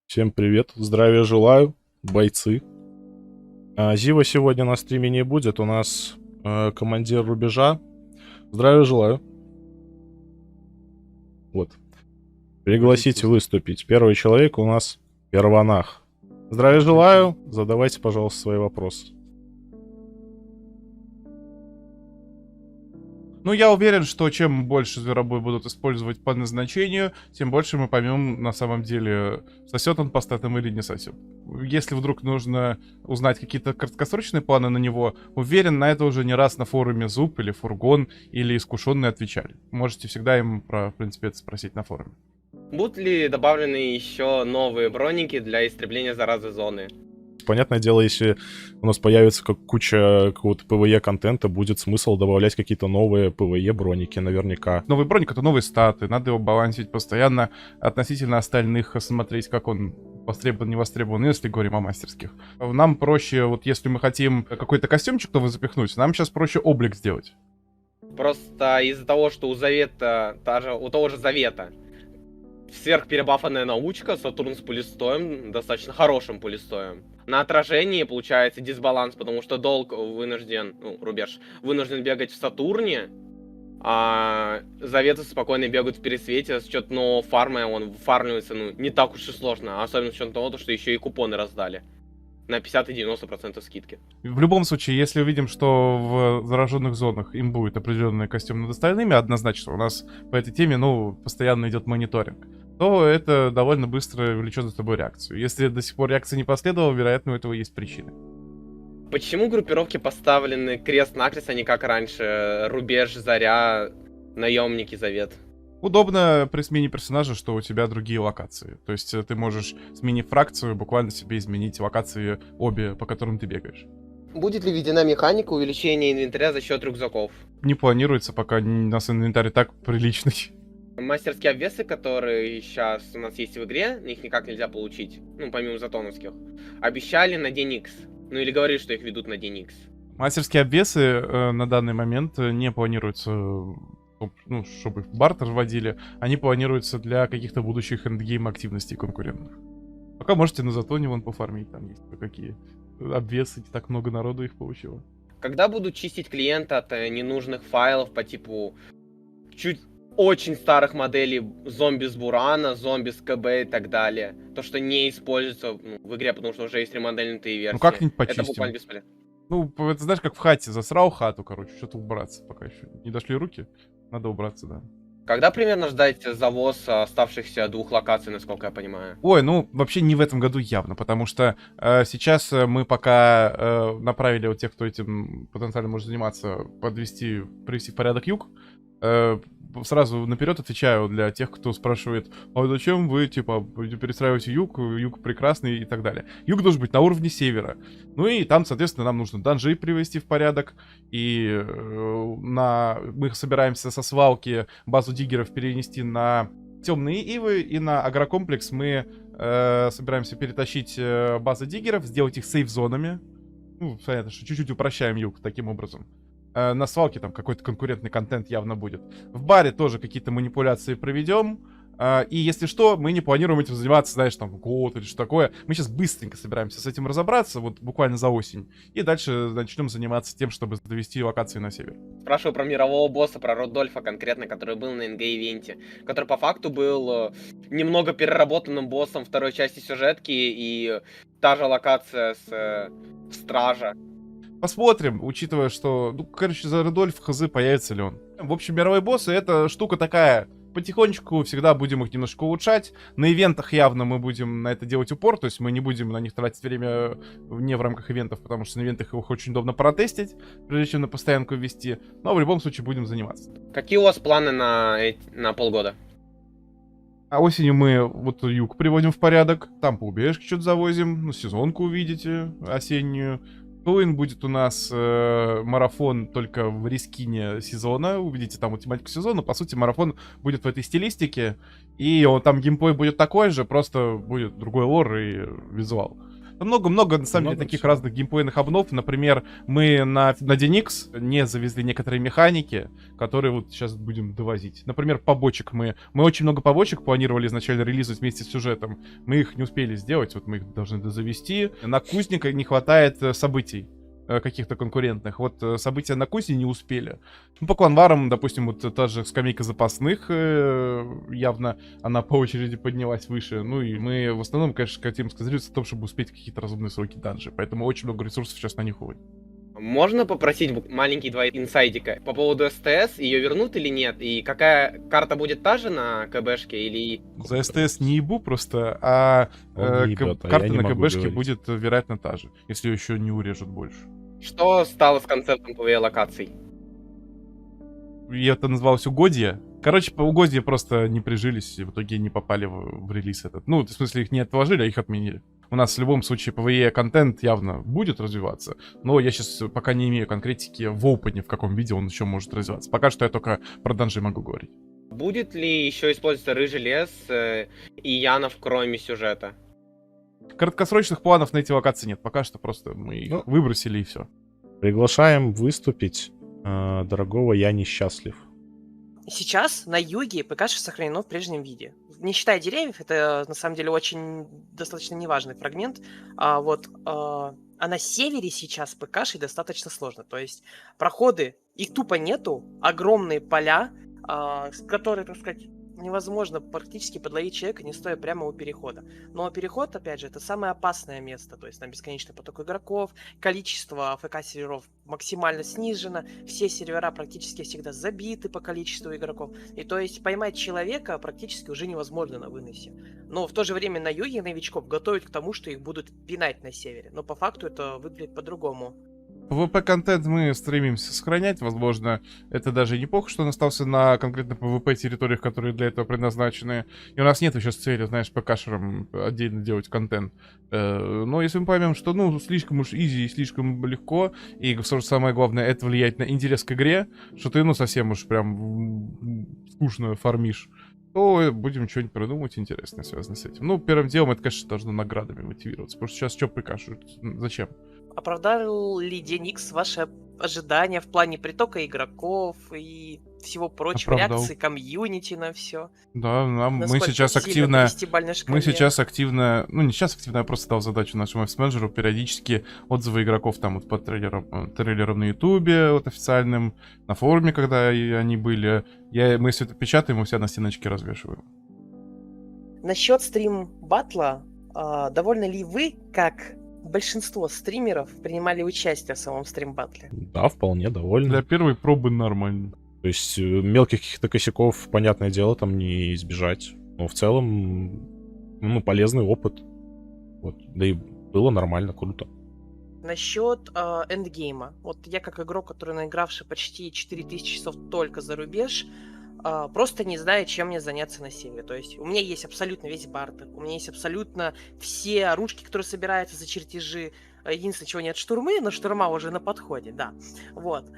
Всем привет, здравия желаю, бойцы. Зива сегодня на стриме не будет, у нас командир рубежа. Здравия желаю. Вот. Пригласить выступить. Первый человек у нас Первонах. Здравия желаю, задавайте, пожалуйста, свои вопросы. Ну, я уверен, что чем больше зверобой будут использовать по назначению, тем больше мы поймем, на самом деле, сосет он по статам или не сосет. Если вдруг нужно узнать какие-то краткосрочные планы на него, уверен, на это уже не раз на форуме Зуб или Фургон или Искушенные отвечали. Можете всегда им про, в принципе, это спросить на форуме. Будут ли добавлены еще новые броники для истребления заразы зоны? Понятное дело, если у нас появится куча какого-то PvE-контента, будет смысл добавлять какие-то новые PvE-броники наверняка. Новый броник — это новые статы, надо его балансить постоянно относительно остальных, смотреть, как он востребован, не востребован, если говорим о мастерских. Нам проще, вот если мы хотим какой-то костюмчик новый запихнуть, нам сейчас проще облик сделать. Просто из-за того, что у Завета, у того же Завета, сверхперебафанная научка, Сатурн с пулестоем, достаточно хорошим пулестоем. На отражении получается дисбаланс, потому что Долг вынужден, Рубеж, вынужден бегать в Сатурне, а Заветы спокойно бегают в Пересвете, с учетом нового фарма, он фармливается, не так уж и сложно, особенно с учетом того, что еще и купоны раздали. На 50 и 90% скидки. В любом случае, если увидим, что в зараженных зонах им будет определенный костюм над остальными, однозначно у нас по этой теме, постоянно идет мониторинг, то это довольно быстро влечет за собой реакцию. Если до сих пор реакция не последовала, вероятно, у этого есть причины. Почему группировки поставлены крест-накрест, а не как раньше? Рубеж, Заря, Наемники, Завет. Удобно при смене персонажа, что у тебя другие локации. То есть ты можешь, сменив фракцию, буквально себе изменить локации обе, по которым ты бегаешь. Будет ли введена механика увеличения инвентаря за счет рюкзаков? Не планируется, пока у нас инвентарь так приличный. Мастерские обвесы, которые сейчас у нас есть в игре, их никак нельзя получить, помимо затоновских, обещали на День Икс. Или говорили, что их ведут на День Икс. Мастерские обвесы на данный момент не планируются, чтобы в бартер вводили, они планируются для каких-то будущих эндгейм активностей конкурентных. Пока можете на Затоне вон пофармить, там есть какие обвесы, не так много народу их получило. Когда будут чистить клиента от ненужных файлов по типу чуть очень старых моделей зомби с Бурана, зомби с КБ и так далее, то, что не используется в игре, потому что уже есть ремодельные версии. Как-нибудь почистим. Это буквально бесполезно. Это знаешь, как в хате, засрал хату, что-то убраться, пока еще не дошли руки, надо убраться, да. Когда примерно ждать завоз оставшихся 2 локаций, насколько я понимаю? Ой, вообще не в этом году явно, потому что сейчас мы пока направили тех, кто этим потенциально может заниматься, привести в порядок юг. Сразу наперед отвечаю для тех, кто спрашивает, а зачем вы, перестраиваете юг, юг прекрасный и так далее. Юг должен быть на уровне севера. И там, соответственно, нам нужно данжи привести в порядок, и мы собираемся со свалки базу диггеров перенести на темные ивы, и на агрокомплекс мы собираемся перетащить базы диггеров, сделать их сейф-зонами. Понятно, что чуть-чуть упрощаем юг таким образом. На свалке там какой-то конкурентный контент явно будет. В баре тоже какие-то манипуляции проведем. И если что, мы не планируем этим заниматься, знаешь, год или что такое. Мы сейчас быстренько собираемся с этим разобраться, буквально за осень. И дальше начнем заниматься тем, чтобы довести локации на север. Спрашиваю про мирового босса, про Родольфа конкретно, который был на НГ-ивенте. Который по факту был немного переработанным боссом второй части сюжетки. И та же локация с Стража. Посмотрим, учитывая, что, за Рудольф хз, появится ли он. В общем, мировые боссы — это штука такая. Потихонечку всегда будем их немножко улучшать. На ивентах явно мы будем на это делать упор, то есть мы не будем на них тратить время не в рамках ивентов, потому что на ивентах их очень удобно протестить, прежде чем на постоянку ввести. Но в любом случае будем заниматься. Какие у вас планы на полгода? А осенью мы юг приводим в порядок, там по убежке что-то завозим, сезонку увидите осеннюю. Хэллоуин будет у нас марафон только в рискине сезона. Увидите там тематику сезона. По сути, марафон будет в этой стилистике. И там геймплей будет такой же, просто будет другой лор и визуал. Много, на самом деле, Много таких всего. разных геймплейных обнов. Например, мы на DNX не завезли некоторые механики, которые вот сейчас будем довозить. Например, побочек мы очень много побочек планировали изначально релизовать вместе с сюжетом. Мы их не успели сделать, вот мы их должны дозавести. На Кузника не хватает событий каких-то конкурентных. Вот события на Кузне не успели. Ну, по кланварам, допустим, вот та же скамейка запасных, явно она по очереди поднялась выше. Ну и мы в основном, конечно, хотим сконцентрироваться в том, чтобы успеть какие-то разумные сроки данжи. Поэтому очень много ресурсов сейчас на них уходит. Можно попросить маленький два инсайдика по поводу СТС, ее вернут или нет? И какая карта будет та же на КБшке или... За СТС не ебу просто, а Он не ебет, а я карта не на могу КБшке говорить. будет, вероятно, та же. Если ее еще не урежут больше. Что стало с концептом ПВЕ-локаций? Я это называлось угодья. Короче, по угодья просто не прижились и в итоге не попали в релиз этот. Ну, в смысле, их не отложили, а их отменили. У нас в любом случае PvE контент явно будет развиваться, но я сейчас пока не имею конкретики в опене, в каком виде он еще может развиваться. Пока что я только про данжи могу говорить. Будет ли еще использоваться рыжий лес и Янов, кроме сюжета? Краткосрочных планов на эти локации нет. Пока что просто мы их выбросили и все. Приглашаем выступить дорогого «Я несчастлив». Сейчас на юге ПК-ши сохранено в прежнем виде. Не считая деревьев, это на самом деле очень достаточно неважный фрагмент. А на севере сейчас ПК-ши достаточно сложно. То есть проходы, их тупо нету, огромные поля, которые, так сказать, невозможно практически подловить человека, не стоя прямо у перехода. Но переход, опять же, это самое опасное место. То есть там бесконечный поток игроков, количество АФК-серверов максимально снижено, все сервера практически всегда забиты по количеству игроков. И то есть поймать человека практически уже невозможно на выносе. Но в то же время на юге новичков готовят к тому, что их будут пинать на севере. Но по факту это выглядит по-другому. PvP-контент мы стремимся сохранять, возможно, это даже неплохо, что он остался на конкретно PvP-территориях, которые для этого предназначены. И у нас нет сейчас цели, знаешь, ПК-шерам отдельно делать контент. Но если мы поймем, что, ну, слишком уж изи и слишком легко, и, что самое главное, это влияет на интерес к игре, что ты, ну, совсем уж прям скучно фармишь, то будем что-нибудь придумать интересное, связанное с этим. Ну, первым делом это, конечно, должно наградами мотивироваться, потому что сейчас что ПК-шер? Зачем? Оправдал ли DNX ваши ожидания в плане притока игроков и всего прочего, Оправдал. реакции комьюнити на все? Да, мы Насколько сейчас сильно активно... по 10-бальной шкале? Мы сейчас активно... Ну, не сейчас активно, я просто дал задачу нашему F-менеджеру периодически отзывы игроков там вот по трейлерам на Ютубе, вот официальным, на форуме, когда они были. Мы все это печатаем и все на стеночке развешиваем. Насчет стрим-батла, довольны ли вы, как большинство стримеров, принимали участие в самом стрим-батле? Да, вполне довольны. Для первой пробы нормально. То есть мелких каких-то косяков, понятное дело, там не избежать. Но в целом, ну, полезный опыт. Вот. Да и было нормально, круто. Насчет эндгейма. Вот я как игрок, который наигравший почти 4000 часов только за рубеж, просто не знаю, чем мне заняться на севере. То есть у меня есть абсолютно весь бартер, у меня есть абсолютно все оружки, которые собираются за чертежи. Единственное, чего нет, штурмы, но штурма уже на подходе, да. Вот.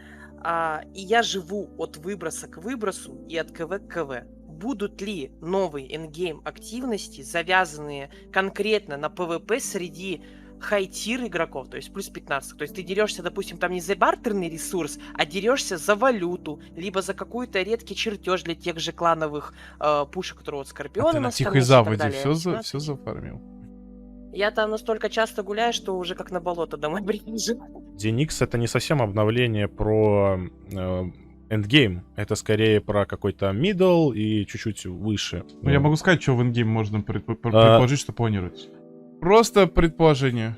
И я живу от выброса к выбросу и от КВ к КВ. Будут ли новые эндгейм активности, завязанные конкретно на ПВП среди хай-тир игроков, то есть плюс 15. То есть ты дерешься, допустим, там не за бартерный ресурс, а дерешься за валюту, либо за какой-то редкий чертеж для тех же клановых пушек, которые вот Скорпиона Ты на на Тихой Заводе все зафармил? Я там настолько часто гуляю, что уже как на болото домой прихожу. DNX — это не совсем обновление про эндгейм. Это скорее про какой-то middle и чуть-чуть выше. Ну, я могу сказать, что в эндгейм можно предположить, что планируется. Просто предположение.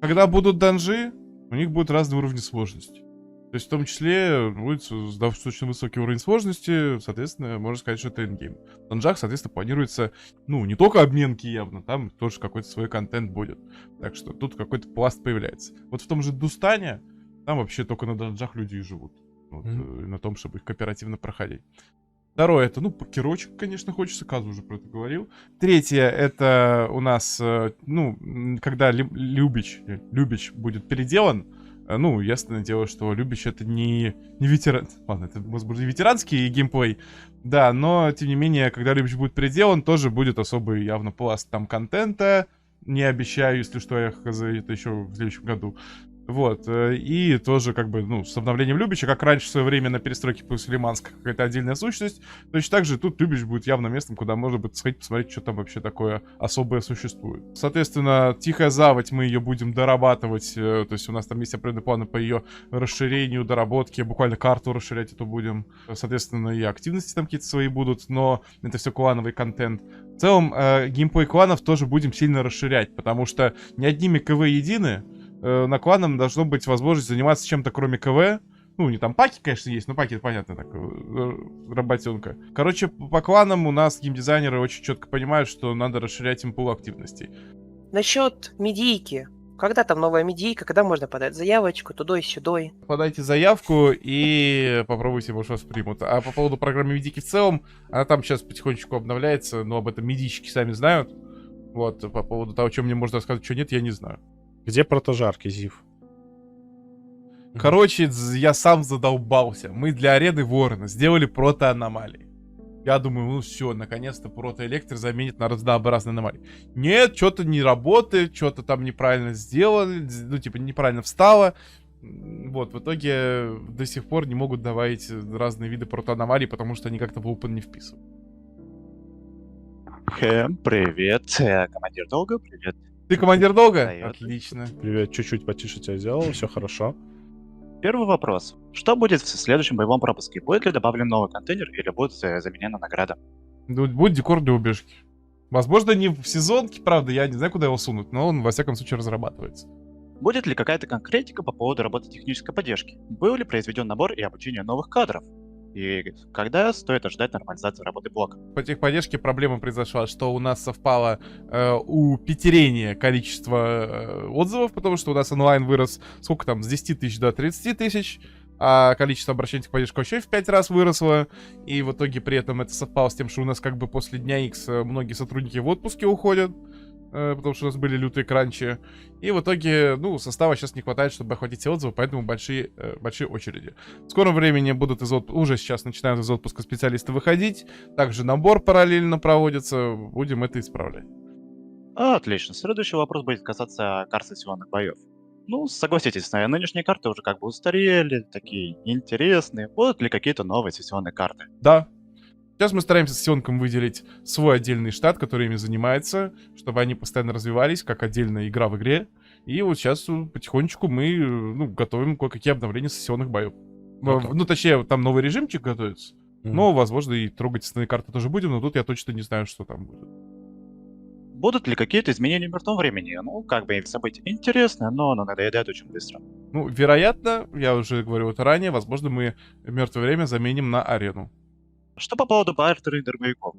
Когда будут данжи, у них будут разные уровни сложности. То есть в том числе будет достаточно высокий уровень сложности, соответственно, можно сказать, что это эндгейм. В данжах, соответственно, планируется, ну, не только обменки явно, там тоже какой-то свой контент будет. Так что тут какой-то пласт появляется. Вот в том же Дустане, там вообще только на данжах люди и живут. Вот, на том, чтобы их кооперативно проходить. Второе, это, ну, покерочек, конечно, хочется, Казу уже про это говорил. Третье, это у нас, ну, когда Любич будет переделан, ну, ясное дело, что Любич это не ветеран... Ладно, это, возможно, ветеранский геймплей, да, но, тем не менее, когда Любич будет переделан, тоже будет особый явно пласт там контента, Не обещаю, если что, я хз, это еще в следующем году. Вот, и тоже как бы, ну, с обновлением Любича, как раньше в свое время на перестройке появился Лиманск, какая-то отдельная сущность, точно так же тут Любич будет явно местом, куда можно будет сходить, посмотреть, что там вообще такое особое существует. Соответственно, Тихая Заводь, мы ее будем дорабатывать, то есть у нас там есть определенные планы по ее расширению, доработке, буквально карту расширять эту будем. Соответственно, и активности там какие-то свои будут, но это все клановый контент. В целом, геймплей кланов тоже будем сильно расширять, потому что не одними КВ едины, на кланом должно быть возможность заниматься чем-то кроме КВ. Ну, не там паки, конечно, есть, но паки, это понятно, так, работенка. Короче, по кланам у нас геймдизайнеры очень четко понимают, что надо расширять им пул активностей. Насчет медийки. Когда там новая медийка, когда можно подать заявочку, тудой-сюдой? Подайте заявку и попробуйте, может, вас примут. А по поводу программы медики в целом, она там сейчас потихонечку обновляется, но об этом медийщики сами знают. Вот, по поводу того, что мне можно рассказать, что нет, я не знаю. Где протожарки, Зив? Короче, я сам задолбался. Мы для арены Ворона сделали протоаномалии. Я думаю, ну все, наконец-то протоэлектр заменит на разнообразные аномалии. Нет, что-то не работает, что-то там неправильно сделали, ну типа неправильно встало. Вот, в итоге до сих пор не могут добавить разные виды протоаномалий, потому что они как-то в open не вписывают. Привет, командир Долго, привет. Ты командир Долга? Дает. Отлично. Привет, чуть-чуть потише тебя сделал, все хорошо. Первый вопрос. Что будет в следующем боевом пропуске? Будет ли добавлен новый контейнер или будет заменена награда? Будет декор для убежки. Возможно, не в сезонке, правда, я не знаю, куда его сунуть, но он, во всяком случае, разрабатывается. Будет ли какая-то конкретика по поводу работы технической поддержки? Был ли произведен набор и обучение новых кадров? И когда стоит ожидать нормализации работы блока? По техподдержке проблема произошла, что у нас совпало у пятерения количество отзывов, потому что у нас онлайн вырос, сколько там, с 10 тысяч до 30 тысяч, а количество обращений к поддержке вообще в 5 раз выросло, и в итоге при этом это совпало с тем, что у нас как бы после дня X многие сотрудники в отпуске уходят, потому что у нас были лютые кранчи, и в итоге, ну, состава сейчас не хватает, чтобы охватить все отзывы, поэтому большие очереди. В скором времени будут уже сейчас начинают из отпуска специалисты выходить, также набор параллельно проводится, будем это исправлять. Отлично. Следующий вопрос будет касаться карт сессионных боев. Ну, согласитесь, нынешние карты уже как бы устарели, такие неинтересные. Будут ли какие-то новые сессионные карты? Да. Сейчас мы стараемся сессионкам выделить свой отдельный штат, который ими занимается, чтобы они постоянно развивались, как отдельная игра в игре. И вот сейчас потихонечку мы готовим кое-какие обновления сессионных боев. Ну, точнее, там новый режимчик готовится. Но, возможно, и трогать остальные карты тоже будем, но тут я точно не знаю, что там будет. Будут ли какие-то изменения в мертвом времени? Ну, как бы события интересные, но надоедает очень быстро. Ну, вероятно, я уже говорил это ранее, возможно, мы мертвое время заменим на арену. Что по поводу бартеры и дробовиков?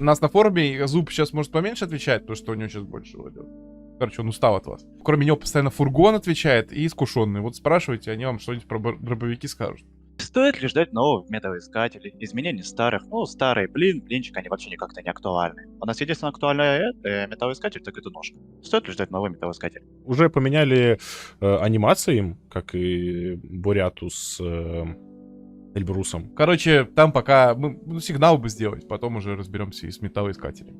У нас на форуме Зуб сейчас может поменьше отвечать, потому что у него сейчас больше вроде. Короче, он устал от вас. Кроме него постоянно Фургон отвечает и Искушенный. Вот спрашивайте, они вам что-нибудь про дробовики скажут. Стоит ли ждать новых металлоискателей, изменений старых? Ну, старые, блинчик, они вообще как-то не актуальны. У нас единственный актуальный металлоискатель, так это ножка. Стоит ли ждать новый металлоискатель? Уже поменяли анимации им, как и Буряту с Эльбрусом. Короче, там пока сигнал бы сделать, потом уже разберемся и с металлоискателем.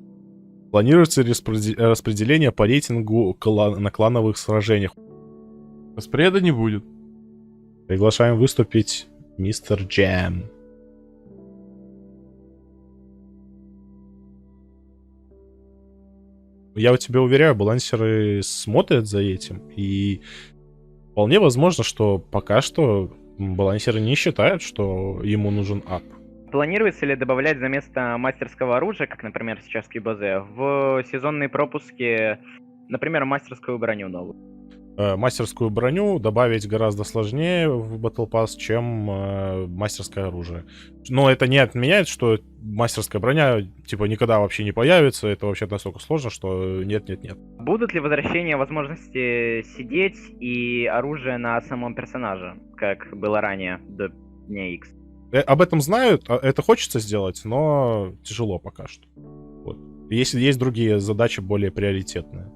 Планируется распределение по рейтингу на клановых сражениях. Распреда не будет. Приглашаем выступить Мистер Джем. Я у тебя уверяю, балансеры смотрят за этим, и вполне возможно, что пока что балансеры не считают, что ему нужен ап. Планируется ли добавлять за место мастерского оружия, как, например, сейчас в QBZ, в сезонные пропуски, например, мастерскую броню новую? Мастерскую броню добавить гораздо сложнее в Battle Pass, чем мастерское оружие. Но это не отменяет, что мастерская броня типа никогда вообще не появится. Это вообще настолько сложно, что нет. Будут ли возвращения возможности сидеть и оружие на самом персонаже, как было ранее, до дня X? Об этом знают, это хочется сделать, но тяжело пока что. Вот. Если есть другие задачи более приоритетные.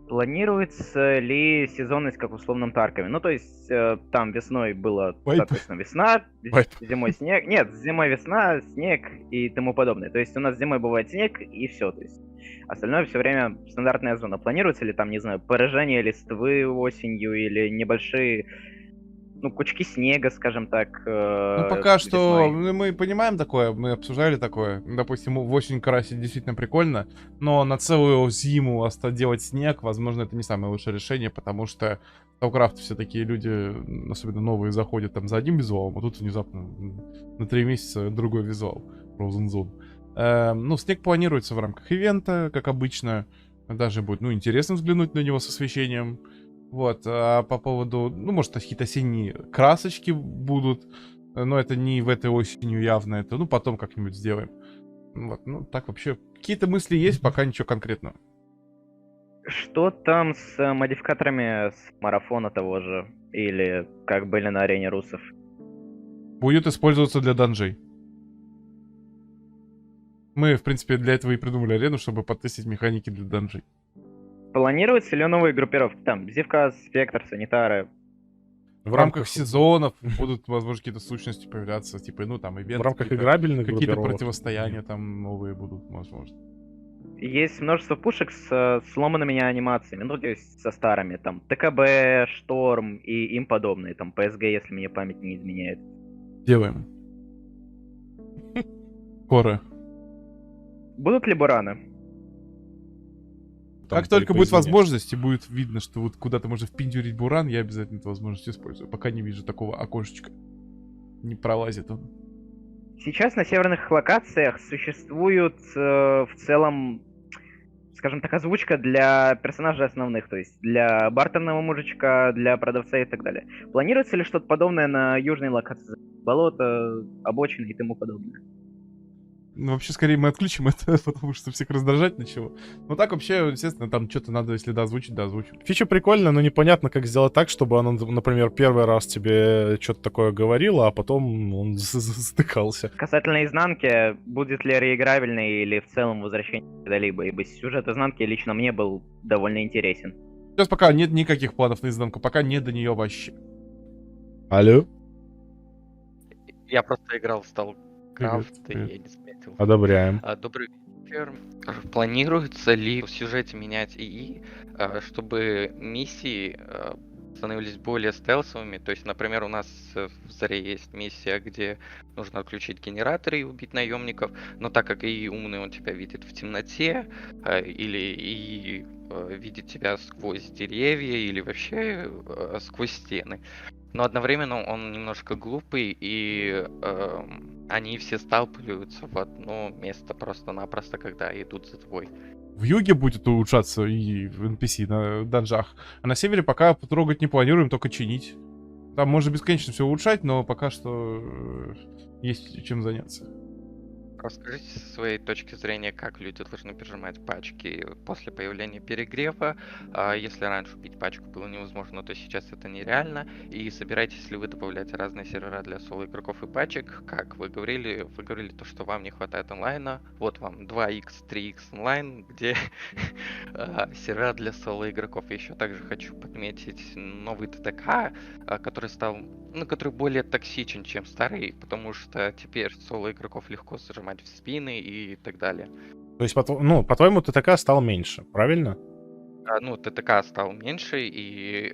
Планируется ли сезонность, как в условном Таркове? Ну, то есть, там весной было, Вайп. соответственно, весна, Вайп. зимой снег. Нет, зимой весна, снег и тому подобное. То есть, у нас зимой бывает снег, и все. То есть, Остальное все время стандартная зона. Планируется ли там, не знаю, поражение листвы осенью или небольшие, ну, кучки снега, скажем так, Ну, пока что весной? мы понимаем такое, мы обсуждали такое. Допустим, в осень красить действительно прикольно, но на целую зиму делать снег, возможно, это не самое лучшее решение, потому что в StarCraft все такие люди, особенно новые, заходят там за одним визуалом, а тут внезапно на 3 месяца другой визуал. Frozen Zone. Ну, снег планируется в рамках ивента, как обычно. Даже будет, ну, интересно взглянуть на него с освещением. Вот, а по поводу, ну, может, какие-то осенние красочки будут, но это не в этой осенью явно, это, ну, потом как-нибудь сделаем. Вот, ну, так вообще, какие-то мысли есть, пока ничего конкретного. Что там с модификаторами с марафона того же? Или как были на арене русов? Будет использоваться для данжей. Мы, в принципе, для этого и придумали арену, чтобы потестить механики для данжей. Планируются ли новые группировки? Там, Зевказ, Спектр, Санитары. В рамках сезонов будут, возможно, какие-то сущности появляться, типа, ну, там, ивенты. В рамках играбельных Какие-то группировок. противостояния там новые будут, возможно. Есть множество пушек с сломанными анимациями, ну, то есть со старыми, там, ТКБ, Шторм и им подобные, там, PSG, если мне память не изменяет. Делаем. Скоро. Будут ли бураны? Там Как только будет поизвиняться. возможность и будет видно, что вот куда-то можно впендюрить буран, я обязательно эту возможность использую. Пока не вижу такого окошечка. Не пролазит он. Сейчас на северных локациях существует в целом, скажем так, озвучка для персонажей основных, то есть для бартерного мужичка, для продавца и так далее. Планируется ли что-то подобное на южной локации? Болото, обочины и тому подобное? Ну, вообще, скорее мы отключим это, потому что всех раздражать начало. Но так вообще, естественно, там что-то надо, если дозвучить, дозвучить. Фича прикольная, но непонятно, как сделать так, чтобы она, например, первый раз тебе что-то такое говорила, а потом он стыкался. Касательно изнанки, будет ли реиграбельный или в целом возвращение когда-либо, ибо сюжет изнанки лично мне был довольно интересен. Сейчас пока нет никаких планов на изнанку, пока нет до нее вообще. Алло? Я просто играл в StarCraft, и привет. я не заметил. Одобряем. Добрый вечер. Планируется ли в сюжете менять ИИ, чтобы миссии становились более стелсовыми? То есть, например, у нас в Заре есть миссия, где нужно отключить генераторы и убить наемников, но так как ИИ умный, он тебя видит в темноте, или ИИ видит тебя сквозь деревья, или вообще сквозь стены. Но одновременно он немножко глупый, и они все сталкиваются в одно место просто-напросто, когда идут за тобой. В юге будет улучшаться и в NPC на данжах, а на севере пока потрогать не планируем, только чинить. Там можно бесконечно все улучшать, но пока что есть чем заняться. Расскажите со своей точки зрения, как люди должны пережимать пачки после появления перегрева. Если раньше убить пачку было невозможно, то сейчас это нереально. И собираетесь ли вы добавлять разные сервера для соло игроков и пачек? Как вы говорили то, что вам не хватает онлайна. Вот вам 2x, 3x онлайн, где сервера для соло игроков. Еще также хочу подметить новый ТТК, который более токсичен, чем старый, потому что теперь соло игроков легко зажимать в спины и так далее. То есть, по-твоему, ТТК стал меньше, правильно? ТТК стал меньше, и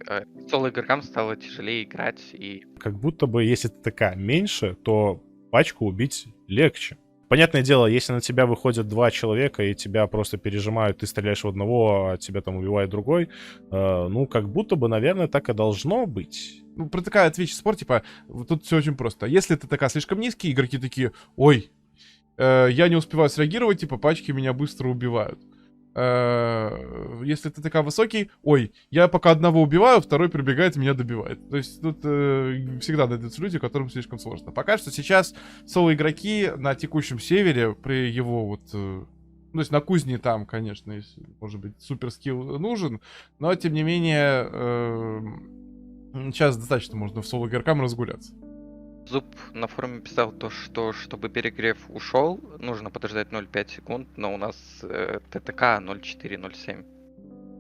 соло игрокам стало тяжелее играть, и Как будто бы, если ТТК меньше, то пачку убить легче. Понятное дело, если на тебя выходят 2 человека и тебя просто пережимают, ты стреляешь в одного, а тебя там убивает другой, ну, как будто бы, наверное, так и должно быть. Ну, про ТК отвечу спор, типа, тут все очень просто. Если ТТК слишком низкий, игроки такие, ой, я не успеваю среагировать, типа, пачки меня быстро убивают. Если ТТК высокий, ой, я пока одного убиваю, второй прибегает и меня добивает. То есть тут всегда найдутся люди, которым слишком сложно. Пока что сейчас соло-игроки на текущем севере, при его вот... то есть на кузне там, конечно, если, может быть, супер скилл нужен, но, тем не менее, сейчас достаточно можно в соло-игрокам разгуляться. Зуб на форуме писал то, что чтобы перегрев ушел, нужно подождать 0,5 секунд, но у нас ТТК 0,4-0,7.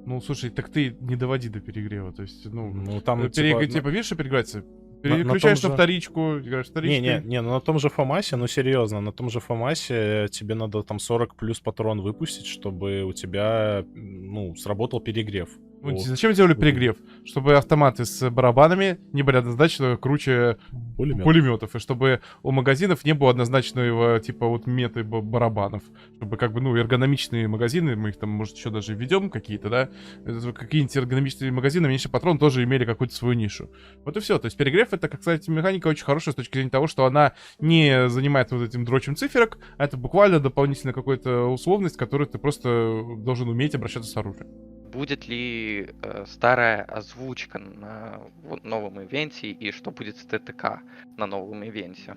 Ну, слушай, так ты не доводи до перегрева, то есть, ну... Ну, там, Типа, типа, видишь, что перегревается? Переключаешь том на же- вторичку, играешь вторичкой. Не, ну на том же Фомасе, ну серьезно, на том же Фомасе тебе надо там 40 плюс патрон выпустить, чтобы у тебя, ну, сработал перегрев. Ну, у зачем делали у перегрев? Чтобы автоматы с барабанами не были однозначно круче пулемета. пулеметов, и чтобы у магазинов не было однозначного типа вот меты барабанов. Чтобы как бы, ну, эргономичные магазины, мы их там, может, еще даже введем какие-то, да? Какие-нибудь эргономичные магазины, меньше патрон, тоже имели какую-то свою нишу. Вот и все. То есть перегрев это, как кстати, механика очень хорошая с точки зрения того, что она не занимает вот этим дрочем циферок, а это буквально дополнительная какая-то условность, которую ты просто должен уметь обращаться с оружием. Будет ли старая озвучка на новом ивенте, и что будет с ТТК на новом ивенте?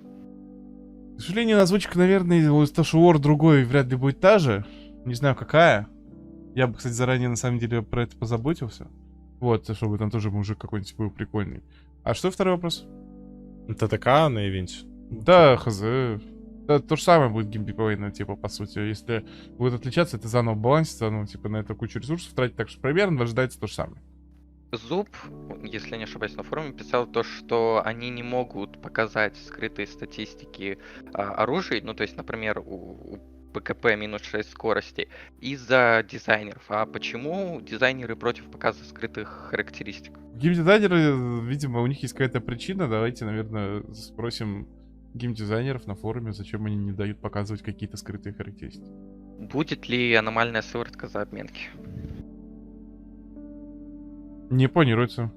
К сожалению, озвучка, наверное, у Star War другой вряд ли будет та же. Не знаю, какая. Я бы, кстати, заранее, на самом деле, про это позаботился. Вот, чтобы там тоже мужик какой-нибудь был прикольный. А что второй вопрос? ТТК на ивенте. Да, хз. Да, то же самое будет геймплейно, типа, по сути. Если будет отличаться, это заново балансится, ну, типа, на это кучу ресурсов тратить, так что примерно ожидается то же самое. Зуб, если не ошибаюсь, на форуме писал то, что они не могут показать скрытые статистики оружия, ну, то есть, например, у ПКП минус 6 скорости, из-за дизайнеров. А почему дизайнеры против показа скрытых характеристик? Геймдизайнеры, видимо, у них есть какая-то причина. Давайте, наверное, спросим геймдизайнеров на форуме, зачем они не дают показывать какие-то скрытые характеристики. Будет ли аномальная сыворотка за обменки? Не планируется.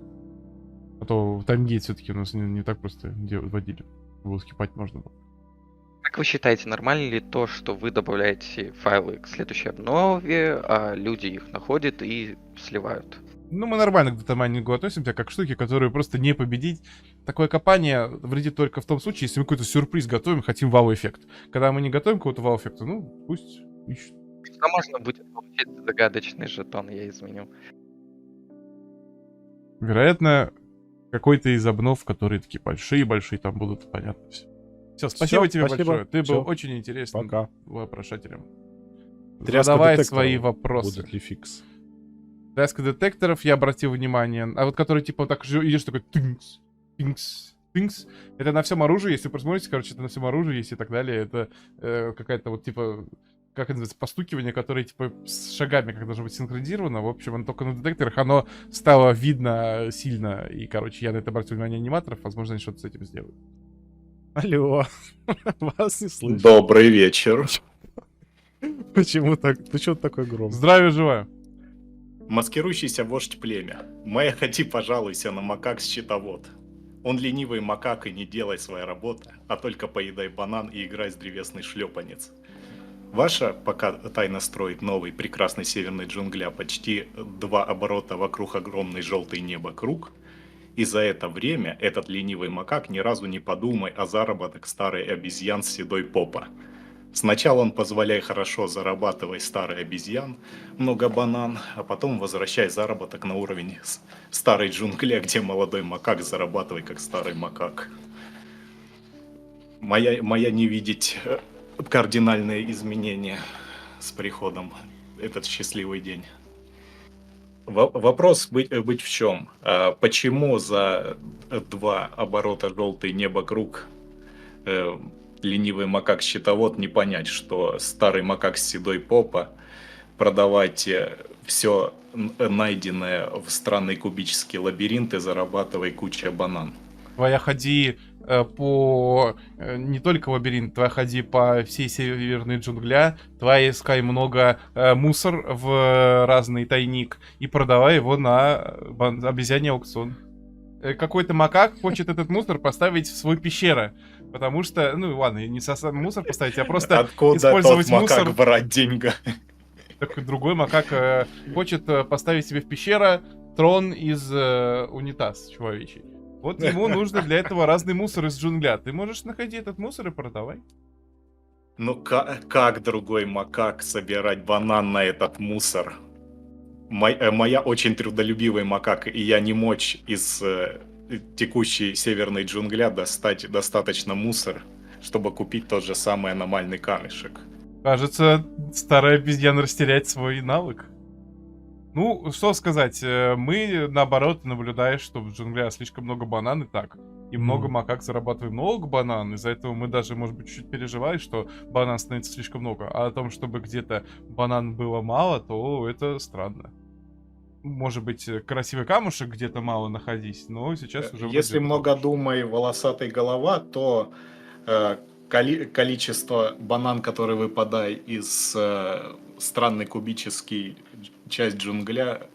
А то таймгейт все-таки у нас не так просто вводили. Его скипать можно было. Как вы считаете, нормально ли то, что вы добавляете файлы к следующей обнове, а люди их находят и сливают? Ну, мы нормально к датамайнингу относимся, как к штуке, которую просто не победить. Такое копание вредит только в том случае, если мы какой-то сюрприз готовим, хотим вау-эффект. Когда мы не готовим какого-то вау-эффекта, ну, пусть ищут. Что можно будет получить за загадочный жетон, я изменю. Вероятно, какой-то из обнов, которые такие большие-большие, там будут, понятно, все. Все, спасибо тебе большое. Ты Всё. был очень интересным Пока. вопрошателем. Тряска Задавай детекторов. свои вопросы. Будет ли фикс? Тряска детекторов, я обратил внимание. А вот который, типа, вот так же идешь, такой тынкс, тынкс, тынкс. Это на всем оружии, если вы посмотрите, короче, это на всем оружии есть и так далее. Это какая-то вот, типа, как это называется, постукивание, которое, типа, с шагами как должно быть синхронизировано. В общем, оно только на детекторах, оно стало видно сильно. И, короче, я на это обратил внимание аниматоров. Возможно, они что-то с этим сделают. Алло. Вас не слышу. Добрый вечер. Почему так? Ты что такой громкий? Здравия желаю. Маскирующийся вождь племя. Моя ходи, пожалуйся на макак-счетовод. Он ленивый макак и не делай своей работы, а только поедай банан и играй с древесный шлепанец. Ваша пока тайно строит новый прекрасный северный джунгля почти 2 оборота вокруг огромной желтой неба круг, и за это время этот ленивый макак ни разу не подумай о заработок старой обезьян с седой попа. Сначала он позволяй хорошо зарабатывай старый обезьян, много банан, а потом возвращай заработок на уровень старой джунгля, где молодой макак зарабатывай как старый макак. Моя не видеть кардинальные изменения с приходом этот счастливый день. Вопрос быть в чем? Почему за 2 оборота желтый небо круг ленивый макак-счетовод не понять, что старый макак с седой попа продавать все найденное в странный кубический лабиринт и зарабатывай куча банан. Твоя ходи по не только лабиринт, твоя ходи по всей северной джунгля, твоя искай много мусор в разный тайник и продавай его на обезьяний аукцион. Какой-то макак хочет этот мусор поставить в свою пещеру, потому что, ну ладно, не сам мусор поставить, а просто Откуда использовать тот макак мусор. брать деньги? Так другой макак хочет поставить себе в пещеру трон из унитаз человечий. Вот ему нужно для этого разный мусор из джунгля. Ты можешь находить этот мусор и продавай. Ну как другой макак собирать банан на этот мусор? Моя очень трудолюбивый макак, и я не мочь из текущей северной джунгля достать достаточно мусор, чтобы купить тот же самый аномальный камешек. Кажется, старая обезьяна растеряет свой навык. Ну, что сказать, мы, наоборот, наблюдаем, что в джунглях слишком много банан и так. и много макак зарабатываем много банан. Из-за этого мы даже, может быть, чуть-чуть переживали, что банан становится слишком много. А о том, чтобы где-то банан было мало, то это странно. Может быть, красивый камушек где-то мало находить, но сейчас уже... Если вроде много это думай, волосатый голова, то количество банан, который выпадает из странный кубический часть джунгля,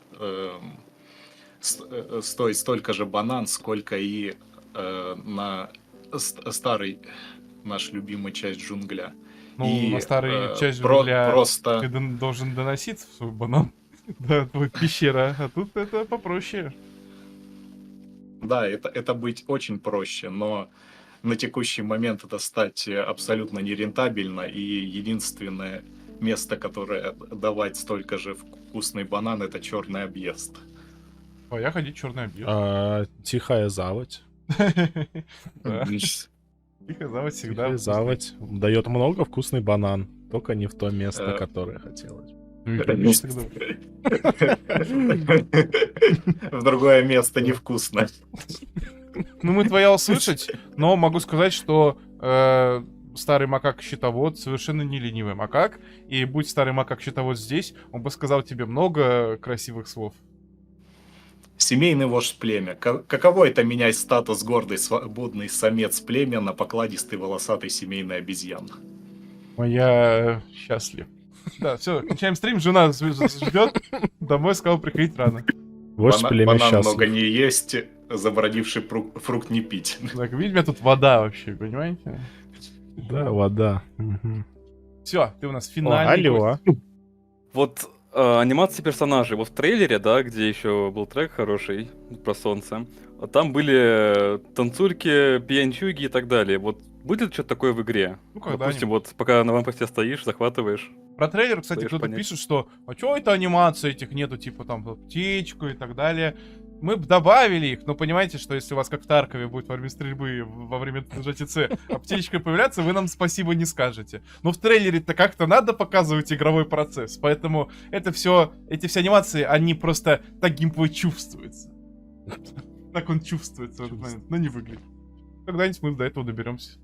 стоит столько же банан, сколько и на старый наш любимый часть джунгля. Ну, И, на старый часть про- джунгля просто ты должен доносить свой банан до твоей пещеры, а тут это попроще. Да, это быть очень проще, но на текущий момент это стать абсолютно нерентабельно, и единственное место, которое давать столько же вкусный банан, это черный объезд. А я ходить черный объезд. Тихая заводь. Да. Тихо, заводь всегда. Тихая заводь дает много вкусный банан, только не в то место, Э. которое хотелось. Ну и конечно, тогда. В другое место невкусно. Ну, мы твоя услышать, но могу сказать, что старый макак-щитовод совершенно не ленивый макак, и будь старый макак-щитовод здесь, он бы сказал тебе много красивых слов. Семейный вождь племя. Каково это менять статус гордый, свободный самец племя на покладистый волосатый семейный обезьян? Я счастлив. Да, все, кончаем стрим, жена ждет, домой сказал приходить рано. Вождь племя Банан счастлив. много не есть, забродивший фрукт не пить. Так, видите, у меня тут вода вообще, понимаете? Да, вода. Мгм. Все, ты у нас О, финальный алло. гость. Вот анимация персонажей. Вот в трейлере, да, где еще был трек хороший про солнце, там были танцульки, пьянчуги и так далее. Вот будет что-то такое в игре? Ну, когда-нибудь. Допустим, вот пока на вампосте стоишь, захватываешь. Про трейлер, кстати, Даёшь кто-то понять. пишет, что а чё это анимации этих нету, типа там птичку и так далее. Мы бы добавили их, но понимаете, что если у вас как в Таркове будет во время стрельбы, во время ЖТЦ, а птичка появляться, вы нам спасибо не скажете. Но в трейлере-то как-то надо показывать игровой процесс, поэтому это все, эти все анимации, они просто так геймплей чувствуется. Так он чувствуется в этот момент, но не выглядит. Когда-нибудь мы до этого доберемся.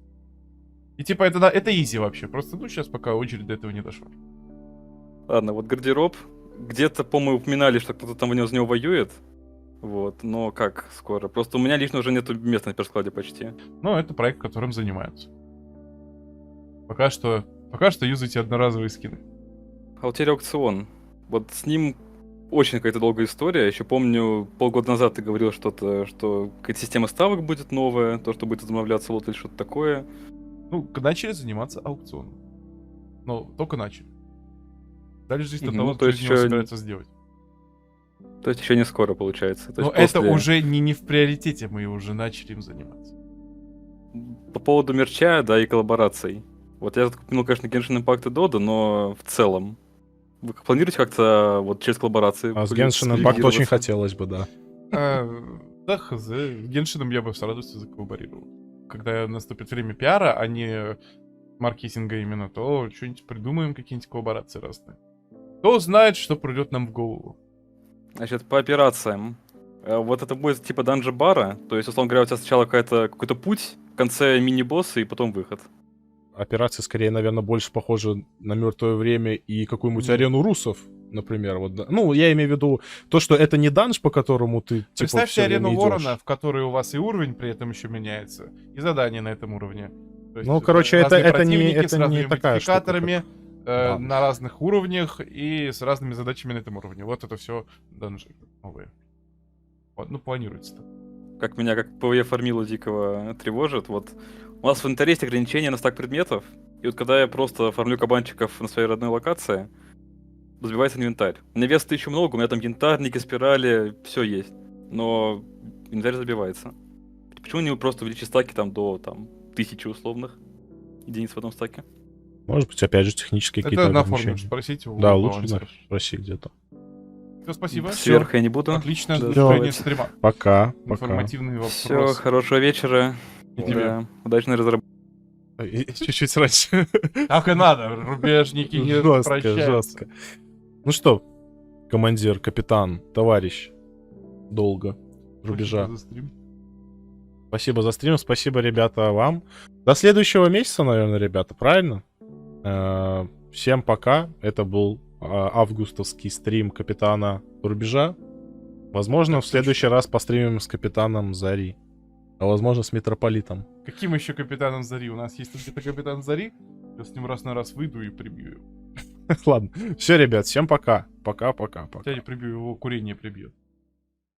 И типа это изи вообще, просто ну сейчас пока очередь до этого не дошла. Ладно, вот гардероб. Где-то, по-моему, упоминали, что кто-то там из него воюет. Вот, но как скоро? Просто у меня лично уже нету места на перскладе почти. Ну, это проект, которым занимаются. Пока что юзайте одноразовые скины. А вот теперь аукцион. Вот с ним очень какая-то долгая история. Еще помню, полгода назад ты говорил что-то, что какая-то система ставок будет новая, то, что будет замовляться лот или что-то такое. Ну, начали заниматься аукционом. Но только начали. Дальше зависит от Ну, того, то что из есть него ещё собирается сделать. То есть еще не скоро получается. То Но есть это после- уже не в приоритете, мы уже начали им заниматься. По поводу мерча, да, и коллабораций. Вот я купил, конечно, Genshin Impact и Dota, но в целом. Вы планируете как-то вот через коллаборации? А с были- Genshin Impact очень ликвидироваться? хотелось бы, да. Да, хз. С Геншином я бы с радостью заколлаборировал. Когда наступит время пиара, а не маркетинга именно, то что-нибудь придумаем, какие-нибудь коллаборации разные. Кто знает, что придет нам в голову. Значит, по операциям. Вот это будет типа данжа-бара, то есть, условно говоря, у тебя сначала какой-то путь, в конце мини-босса и потом выход. Операция скорее, наверное, больше похожа на мертвое время и какую-нибудь арену русов, например. Вот, да. Ну, я имею в виду то, что это не данж, по которому ты типа, Представьте всё время арену идёшь. Ворона, в которой у вас и уровень при этом еще меняется, и задания на этом уровне. То есть Ну, короче, это разные не- противники это с не разными такая штука, модификаторами, как на разных уровнях и с разными задачами на этом уровне. Вот это все данжи новые. Вот, ну, планируется так. Как меня, как ПВЕ формилу дикого тревожит, вот у нас в инвентаре есть ограничение на стак предметов, и вот когда я просто фармлю кабанчиков на своей родной локации, разбивается инвентарь. У меня веса 1000 много, у меня там янтарники, спирали, все есть, но инвентарь забивается. Почему не просто увеличить стаки там до 1000 условных единиц в одном стаке? Может быть, опять же, технические какие-то Это на форуме ограничения. спросите у Да, лучше балансеров. спроси где-то. Всё, спасибо. Сверху я не буду. Отличное Да, завершение давайте. стрима. Пока. Информативный Все, вопрос. хорошего вечера. И тебе. Да, удачной разработки. Чуть-чуть раньше. Так и надо, рубежники не Жестко, прощаются. жестко. Ну что, командир, капитан, товарищ, долго рубежа. Спасибо за стрим. Спасибо за стрим, спасибо, ребята, вам. До следующего месяца, наверное, ребята, правильно? Всем пока. Это был августовский стрим Капитана Рубежа. Возможно, в следующий раз постримим с Капитаном Зари. А возможно, с Митрополитом. Каким еще Капитаном Зари? У нас есть тут где-то Капитан Зари. Я с ним раз на раз выйду и прибью его. Ладно. Все, ребят, всем пока. Пока-пока-пока. Я не прибью, его курение прибьет.